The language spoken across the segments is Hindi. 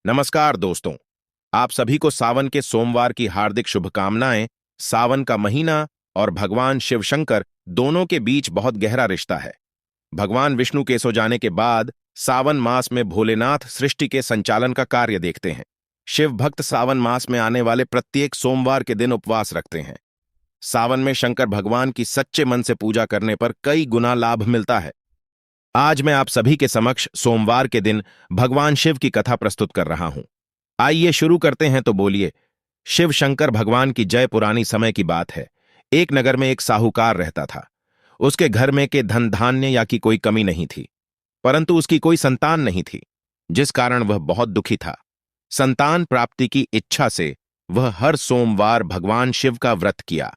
नमस्कार दोस्तों। आप सभी को सावन के सोमवार की हार्दिक शुभकामनाएं। सावन का महीना और भगवान शिव शंकर दोनों के बीच बहुत गहरा रिश्ता है। भगवान विष्णु के सो जाने के बाद सावन मास में भोलेनाथ सृष्टि के संचालन का कार्य देखते हैं। शिव भक्त सावन मास में आने वाले प्रत्येक सोमवार के दिन उपवास रखते हैं। सावन में शंकर भगवान की सच्चे मन से पूजा करने पर कई गुना लाभ मिलता है। आज मैं आप सभी के समक्ष सोमवार के दिन भगवान शिव की कथा प्रस्तुत कर रहा हूं। आइए शुरू करते हैं। तो बोलिए, शिव शंकर भगवान की जय। पुरानी समय की बात है। एक नगर में एक साहूकार रहता था। उसके घर में के धन धान्य या की कोई कमी नहीं थी, परंतु उसकी कोई संतान नहीं थी, जिस कारण वह बहुत दुखी था। संतान प्राप्ति की इच्छा से वह हर सोमवार भगवान शिव का व्रत किया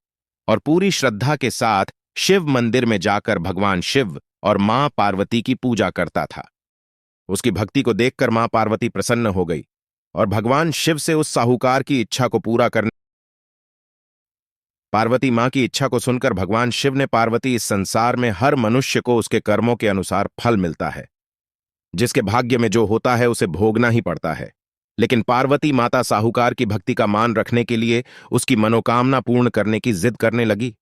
और पूरी श्रद्धा के साथ शिव मंदिर में जाकर भगवान शिव और मां पार्वती की पूजा करता था। उसकी भक्ति को देखकर मां पार्वती प्रसन्न हो गई और भगवान शिव से उस साहूकार की इच्छा को पूरा करने पार्वती मां की इच्छा को सुनकर भगवान शिव ने पार्वती, इस संसार में हर मनुष्य को उसके कर्मों के अनुसार फल मिलता है। जिसके भाग्य में जो होता है उसे भोगना ही पड़ता है। लेकिन पार्वती माता साहूकार की भक्ति का मान रखने के लिए उसकी मनोकामना पूर्ण करने की जिद करने लगी।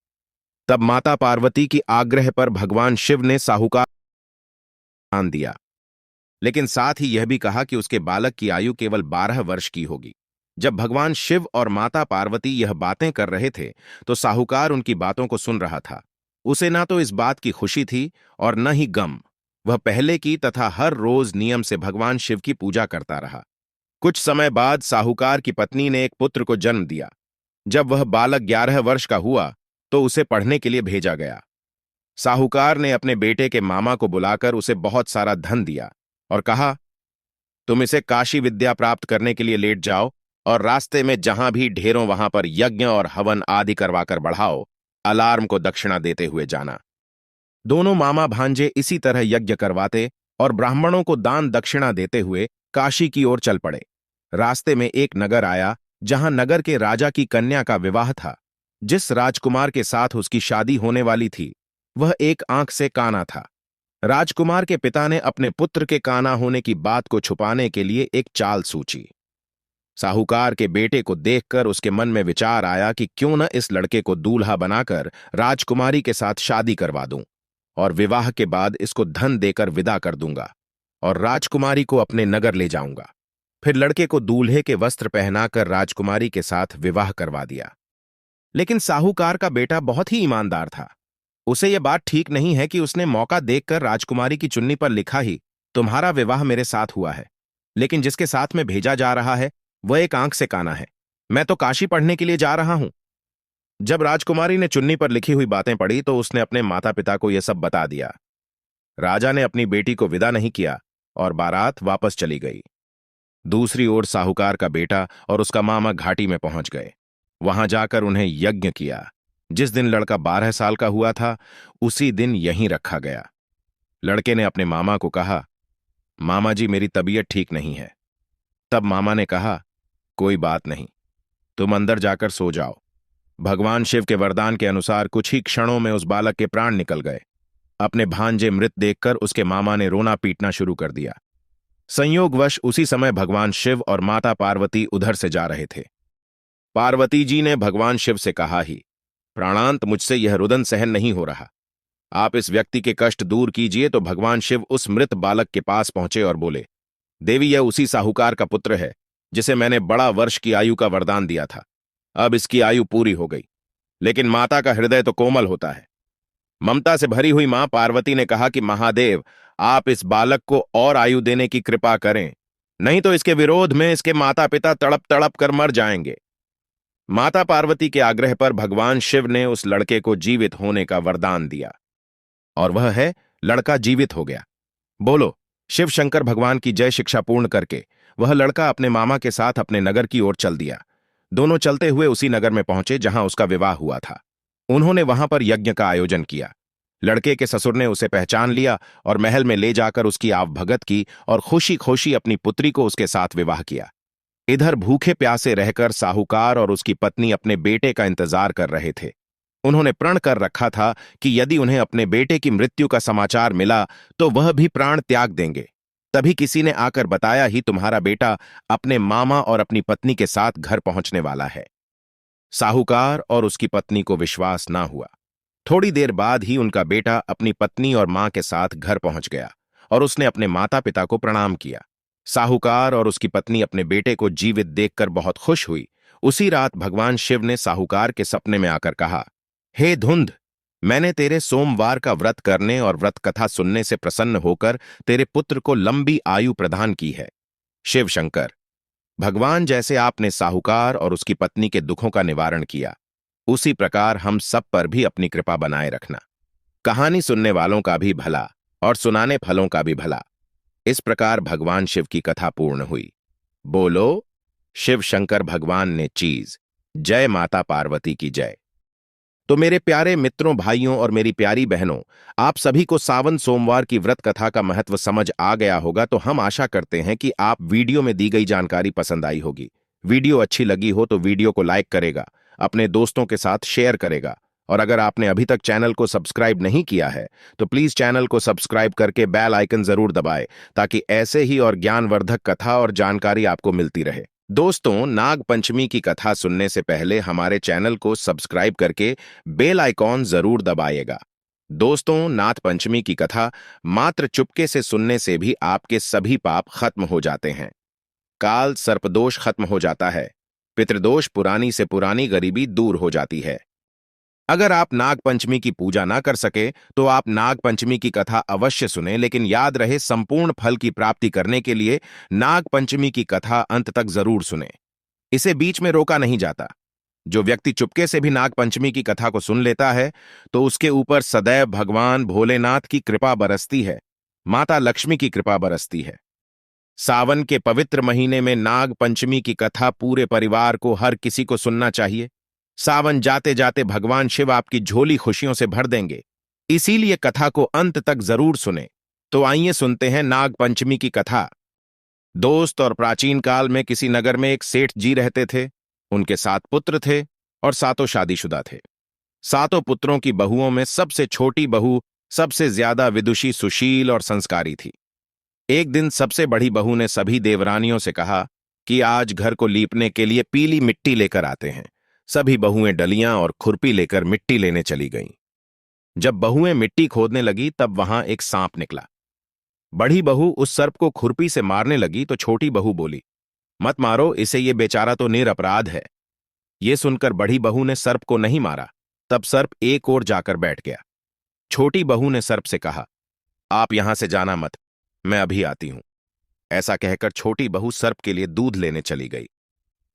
तब माता पार्वती की आग्रह पर भगवान शिव ने साहूकार दान दिया, लेकिन साथ ही यह भी कहा कि उसके बालक की आयु केवल 12 वर्ष की होगी। जब भगवान शिव और माता पार्वती यह बातें कर रहे थे तो साहूकार उनकी बातों को सुन रहा था। उसे ना तो इस बात की खुशी थी और न ही गम। वह पहले की तथा हर रोज नियम से भगवान शिव की पूजा करता रहा। कुछ समय बाद साहूकार की पत्नी ने एक पुत्र को जन्म दिया। जब वह बालक 11 वर्ष का हुआ तो उसे पढ़ने के लिए भेजा गया। साहूकार ने अपने बेटे के मामा को बुलाकर उसे बहुत सारा धन दिया और कहा, तुम इसे काशी विद्या प्राप्त करने के लिए लेट जाओ और रास्ते में जहां भी ढेरों वहां पर यज्ञ और हवन आदि करवाकर बढ़ाओ। अलार्म को दक्षिणा देते हुए जाना। दोनों मामा भांजे इसी तरह यज्ञ करवाते और ब्राह्मणों को दान दक्षिणा देते हुए काशी की ओर चल पड़े। रास्ते में एक नगर आया जहां नगर के राजा की कन्या का विवाह था। जिस राजकुमार के साथ उसकी शादी होने वाली थी वह एक आंख से काना था। राजकुमार के पिता ने अपने पुत्र के काना होने की बात को छुपाने के लिए एक चाल सूची। साहूकार के बेटे को देखकर उसके मन में विचार आया कि क्यों न इस लड़के को दूल्हा बनाकर राजकुमारी के साथ शादी करवा दूं और विवाह के बाद इसको धन देकर विदा कर दूंगा और राजकुमारी को अपने नगर ले जाऊंगा। फिर लड़के को दूल्हे के वस्त्र पहनाकर राजकुमारी के साथ विवाह करवा दिया। लेकिन साहूकार का बेटा बहुत ही ईमानदार था। उसे यह बात ठीक नहीं है कि उसने मौका देखकर राजकुमारी की चुन्नी पर लिखा ही, तुम्हारा विवाह मेरे साथ हुआ है, लेकिन जिसके साथ में भेजा जा रहा है वह एक आंख से काना है। मैं तो काशी पढ़ने के लिए जा रहा हूं। जब राजकुमारी ने चुन्नी पर लिखी हुई बातें पढ़ी तो उसने अपने माता पिता को यह सब बता दिया। राजा ने अपनी बेटी को विदा नहीं किया और बारात वापस चली गई। दूसरी ओर साहूकार का बेटा और उसका मामा घाटी में पहुंच गए। वहां जाकर उन्हें यज्ञ किया। जिस दिन लड़का 12 साल का हुआ था उसी दिन यहीं रखा गया। लड़के ने अपने मामा को कहा, मामा जी मेरी तबीयत ठीक नहीं है। तब मामा ने कहा, कोई बात नहीं, तुम अंदर जाकर सो जाओ। भगवान शिव के वरदान के अनुसार कुछ ही क्षणों में उस बालक के प्राण निकल गए। अपने भांजे मृत देखकर उसके मामा ने रोना पीटना शुरू कर दिया। संयोगवश उसी समय भगवान शिव और माता पार्वती उधर से जा रहे थे। पार्वती जी ने भगवान शिव से कहा ही, प्राणांत मुझसे यह रुदन सहन नहीं हो रहा, आप इस व्यक्ति के कष्ट दूर कीजिए। तो भगवान शिव उस मृत बालक के पास पहुंचे और बोले, देवी यह उसी साहूकार का पुत्र है जिसे मैंने बड़ा वर्ष की आयु का वरदान दिया था। अब इसकी आयु पूरी हो गई, लेकिन माता का हृदय तो कोमल होता है। ममता से भरी हुई मां पार्वती ने कहा कि महादेव, आप इस बालक को और आयु देने की कृपा करें, नहीं तो इसके विरोध में इसके माता पिता तड़प तड़प कर मर जाएंगे। माता पार्वती के आग्रह पर भगवान शिव ने उस लड़के को जीवित होने का वरदान दिया और वह है, लड़का जीवित हो गया। बोलो शिव शंकर भगवान की जय। शिक्षा पूर्ण करके वह लड़का अपने मामा के साथ अपने नगर की ओर चल दिया। दोनों चलते हुए उसी नगर में पहुंचे जहां उसका विवाह हुआ था। उन्होंने वहां पर यज्ञ का आयोजन किया। लड़के के ससुर ने उसे पहचान लिया और महल में ले जाकर उसकी आवभगत की और खुशी खुशी अपनी पुत्री को उसके साथ विवाह किया। इधर भूखे प्यासे रहकर साहूकार और उसकी पत्नी अपने बेटे का इंतजार कर रहे थे। उन्होंने प्रण कर रखा था कि यदि उन्हें अपने बेटे की मृत्यु का समाचार मिला तो वह भी प्राण त्याग देंगे। तभी किसी ने आकर बताया ही तुम्हारा बेटा अपने मामा और अपनी पत्नी के साथ घर पहुंचने वाला है। साहूकार और उसकी पत्नी को विश्वास ना हुआ। थोड़ी देर बाद ही उनका बेटा अपनी पत्नी और मां के साथ घर पहुंच गया और उसने अपने माता पिता को प्रणाम किया। साहूकार और उसकी पत्नी अपने बेटे को जीवित देखकर बहुत खुश हुई। उसी रात भगवान शिव ने साहूकार के सपने में आकर कहा, हे धुंध, मैंने तेरे सोमवार का व्रत करने और व्रत कथा सुनने से प्रसन्न होकर तेरे पुत्र को लंबी आयु प्रदान की है। शिव शंकर, भगवान जैसे आपने साहूकार और उसकी पत्नी के दुखों का निवारण किया, उसी प्रकार हम सब पर भी अपनी कृपा बनाए रखना। कहानी सुनने वालों का भी भला और सुनाने फलों का भी भला। इस प्रकार भगवान शिव की कथा पूर्ण हुई। बोलो शिव शंकर भगवान ने चीज। जय माता पार्वती की जय। तो मेरे प्यारे मित्रों, भाइयों और मेरी प्यारी बहनों, आप सभी को सावन सोमवार की व्रत कथा का महत्व समझ आ गया होगा। तो हम आशा करते हैं कि आप वीडियो में दी गई जानकारी पसंद आई होगी। वीडियो अच्छी लगी हो तो वीडियो को लाइक करेगा, अपने दोस्तों के साथ शेयर करेगा, और अगर आपने अभी तक चैनल को सब्सक्राइब नहीं किया है तो प्लीज चैनल को सब्सक्राइब करके बेल आइकन जरूर दबाएं, ताकि ऐसे ही और ज्ञानवर्धक कथा और जानकारी आपको मिलती रहे। दोस्तों, नाग पंचमी की कथा सुनने से पहले हमारे चैनल को सब्सक्राइब करके बेल आइकॉन जरूर दबाइएगा। दोस्तों, नाग पंचमी की कथा मात्र चुपके से सुनने से भी आपके सभी पाप खत्म हो जाते हैं। काल सर्पदोष खत्म हो जाता है, पितृदोष पुरानी से पुरानी गरीबी दूर हो जाती है। अगर आप नाग पंचमी की पूजा ना कर सके तो आप नाग पंचमी की कथा अवश्य सुने, लेकिन याद रहे संपूर्ण फल की प्राप्ति करने के लिए नाग पंचमी की कथा अंत तक जरूर सुने। इसे बीच में रोका नहीं जाता। जो व्यक्ति चुपके से भी नाग पंचमी की कथा को सुन लेता है तो उसके ऊपर सदैव भगवान भोलेनाथ की कृपा बरसती है, माता लक्ष्मी की कृपा बरसती है। सावन के पवित्र महीने में नाग पंचमी की कथा पूरे परिवार को, हर किसी को सुनना चाहिए। सावन जाते जाते भगवान शिव आपकी झोली खुशियों से भर देंगे, इसीलिए कथा को अंत तक जरूर सुने। तो आइए सुनते हैं नाग पंचमी की कथा। दोस्त, और प्राचीन काल में किसी नगर में एक सेठ जी रहते थे। उनके 7 पुत्र थे और सातों शादीशुदा थे। सातों पुत्रों की बहुओं में सबसे छोटी बहू सबसे ज्यादा विदुषी, सुशील और संस्कारी थी। एक दिन सबसे बड़ी बहू ने सभी देवरानियों से कहा कि आज घर को लीपने के लिए पीली मिट्टी लेकर आते हैं। सभी बहुएं डलियां और खुरपी लेकर मिट्टी लेने चली गईं। जब बहुएं मिट्टी खोदने लगी तब वहां एक सांप निकला। बड़ी बहू उस सर्प को खुरपी से मारने लगी तो छोटी बहू बोली, मत मारो इसे, ये बेचारा तो निरपराध है। ये सुनकर बड़ी बहू ने सर्प को नहीं मारा। तब सर्प एक ओर जाकर बैठ गया। छोटी बहू ने सर्प से कहा, आप यहां से जाना मत, मैं अभी आती हूं। ऐसा कहकर छोटी बहू सर्प के लिए दूध लेने चली गई।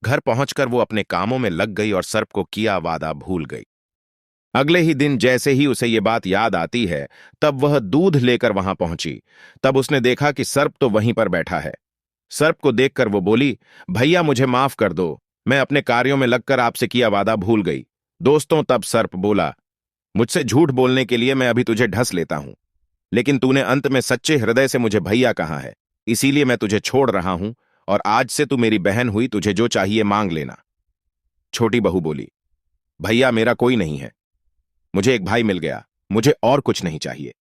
घर पहुंचकर वो अपने कामों में लग गई और सर्प को किया वादा भूल गई। अगले ही दिन जैसे ही उसे ये बात याद आती है तब वह दूध लेकर वहां पहुंची। तब उसने देखा कि सर्प तो वहीं पर बैठा है। सर्प को देखकर वो बोली, भैया मुझे माफ कर दो, मैं अपने कार्यों में लगकर आपसे किया वादा भूल गई। दोस्तों, तब सर्प बोला, मुझसे झूठ बोलने के लिए मैं अभी तुझे ढस लेता हूं, लेकिन तूने अंत में सच्चे हृदय से मुझे भैया कहा है, इसीलिए मैं तुझे छोड़ रहा हूं और आज से तू मेरी बहन हुई, तुझे जो चाहिए मांग लेना। छोटी बहू बोली, भैया मेरा कोई नहीं है, मुझे एक भाई मिल गया, मुझे और कुछ नहीं चाहिए।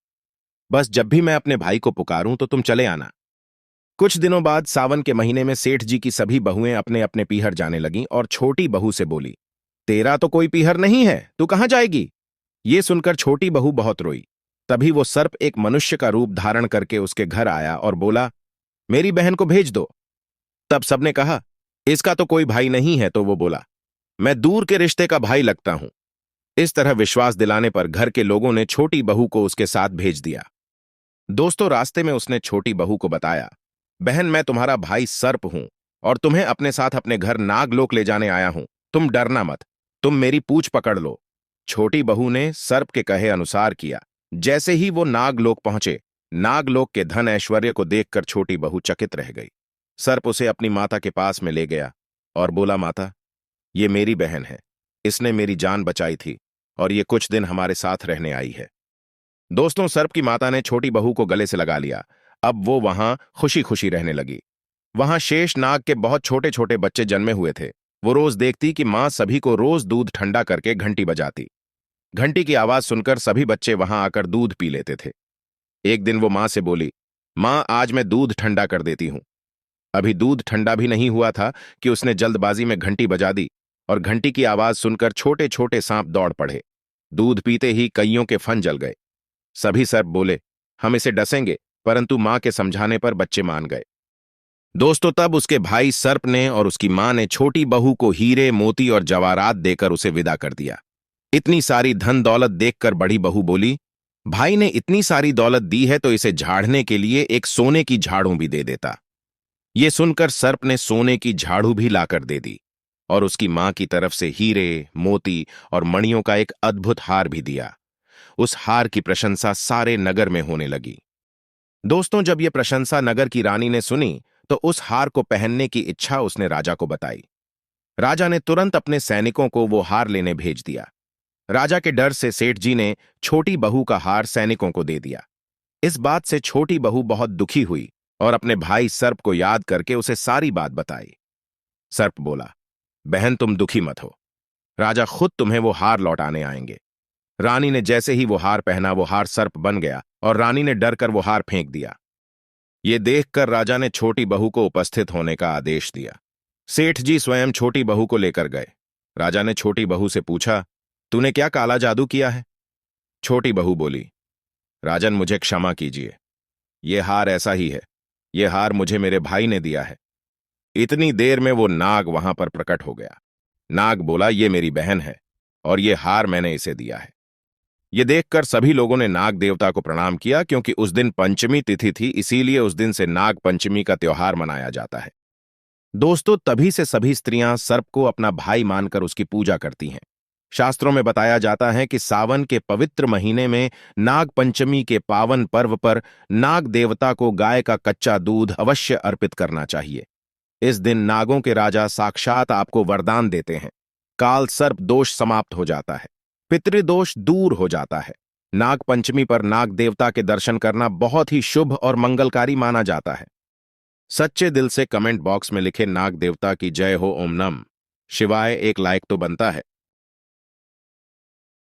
बस जब भी मैं अपने भाई को पुकारूं तो तुम चले आना। कुछ दिनों बाद सावन के महीने में सेठ जी की सभी बहुएं अपने अपने पीहर जाने लगीं और छोटी बहू से बोली, तेरा तो कोई पीहर नहीं है, तू कहां जाएगी? ये सुनकर छोटी बहू बहुत रोई। तभी वो सर्प एक मनुष्य का रूप धारण करके उसके घर आया और बोला, मेरी बहन को भेज दो। तब सबने कहा, इसका तो कोई भाई नहीं है। तो वो बोला, मैं दूर के रिश्ते का भाई लगता हूं। इस तरह विश्वास दिलाने पर घर के लोगों ने छोटी बहू को उसके साथ भेज दिया। दोस्तों, रास्ते में उसने छोटी बहू को बताया, बहन मैं तुम्हारा भाई सर्प हूं और तुम्हें अपने साथ अपने घर नागलोक ले जाने आया हूं। तुम डरना मत, तुम मेरी पूंछ पकड़ लो। छोटी बहू ने सर्प के कहे अनुसार किया। जैसे ही वो नागलोक पहुंचे, नागलोक के धन ऐश्वर्य को देखकर छोटी बहू चकित रह गई। सर्प उसे अपनी माता के पास में ले गया और बोला, माता, ये मेरी बहन है, इसने मेरी जान बचाई थी और ये कुछ दिन हमारे साथ रहने आई है। दोस्तों, सर्प की माता ने छोटी बहू को गले से लगा लिया। अब वो वहां खुशी खुशी रहने लगी। वहां शेष नाग के बहुत छोटे छोटे बच्चे जन्मे हुए थे। वो रोज देखती कि मां सभी को रोज दूध ठंडा करके घंटी बजाती। घंटी की आवाज सुनकर सभी बच्चे वहां आकर दूध पी लेते थे। एक दिन वो मां से बोली, माँ, आज मैं दूध ठंडा कर देती हूं। अभी दूध ठंडा भी नहीं हुआ था कि उसने जल्दबाजी में घंटी बजा दी और घंटी की आवाज सुनकर छोटे छोटे सांप दौड़ पड़े। दूध पीते ही कईयों के फन जल गए। सभी सर्प बोले, हम इसे डसेंगे, परंतु मां के समझाने पर बच्चे मान गए। दोस्तों, तब उसके भाई सर्प ने और उसकी मां ने छोटी बहू को हीरे, मोती और जवाहरात देकर उसे विदा कर दिया। इतनी सारी धन दौलत देखकर बड़ी बहू बोली, भाई ने इतनी सारी दौलत दी है तो इसे झाड़ने के लिए एक सोने की झाड़ू भी दे देता। ये सुनकर सर्प ने सोने की झाड़ू भी लाकर दे दी और उसकी मां की तरफ से हीरे, मोती और मणियों का एक अद्भुत हार भी दिया। उस हार की प्रशंसा सारे नगर में होने लगी। दोस्तों, जब यह प्रशंसा नगर की रानी ने सुनी तो उस हार को पहनने की इच्छा उसने राजा को बताई। राजा ने तुरंत अपने सैनिकों को वो हार लेने भेज दिया। राजा के डर से सेठ जी ने छोटी बहू का हार सैनिकों को दे दिया। इस बात से छोटी बहू बहुत दुखी हुई और अपने भाई सर्प को याद करके उसे सारी बात बताई। सर्प बोला, बहन, तुम दुखी मत हो, राजा खुद तुम्हें वो हार लौटाने आएंगे। रानी ने जैसे ही वो हार पहना, वो हार सर्प बन गया और रानी ने डर कर वो हार फेंक दिया। ये देखकर राजा ने छोटी बहू को उपस्थित होने का आदेश दिया। सेठ जी स्वयं छोटी बहू को लेकर गए। राजा ने छोटी बहू से पूछा, तूने क्या काला जादू किया है? छोटी बहू बोली, राजन, मुझे क्षमा कीजिए, ये हार ऐसा ही है। ये हार मुझे मेरे भाई ने दिया है। इतनी देर में वो नाग वहां पर प्रकट हो गया। नाग बोला, ये मेरी बहन है और ये हार मैंने इसे दिया है। ये देखकर सभी लोगों ने नाग देवता को प्रणाम किया, क्योंकि उस दिन पंचमी तिथि थी, इसीलिए उस दिन से नाग पंचमी का त्योहार मनाया जाता है। दोस्तों, तभी से सभी स्त्रियां सर्प को अपना भाई मानकर उसकी पूजा करती हैं। शास्त्रों में बताया जाता है कि सावन के पवित्र महीने में नाग पंचमी के पावन पर्व पर नाग देवता को गाय का कच्चा दूध अवश्य अर्पित करना चाहिए। इस दिन नागों के राजा साक्षात आपको वरदान देते हैं। काल सर्प दोष समाप्त हो जाता है, पितृदोष दूर हो जाता है। नाग पंचमी पर नाग देवता के दर्शन करना बहुत ही शुभ और मंगलकारी माना जाता है। सच्चे दिल से कमेंट बॉक्स में लिखे नाग देवता की जय हो, ओम नम शिवाय, एक लाइक तो बनता है।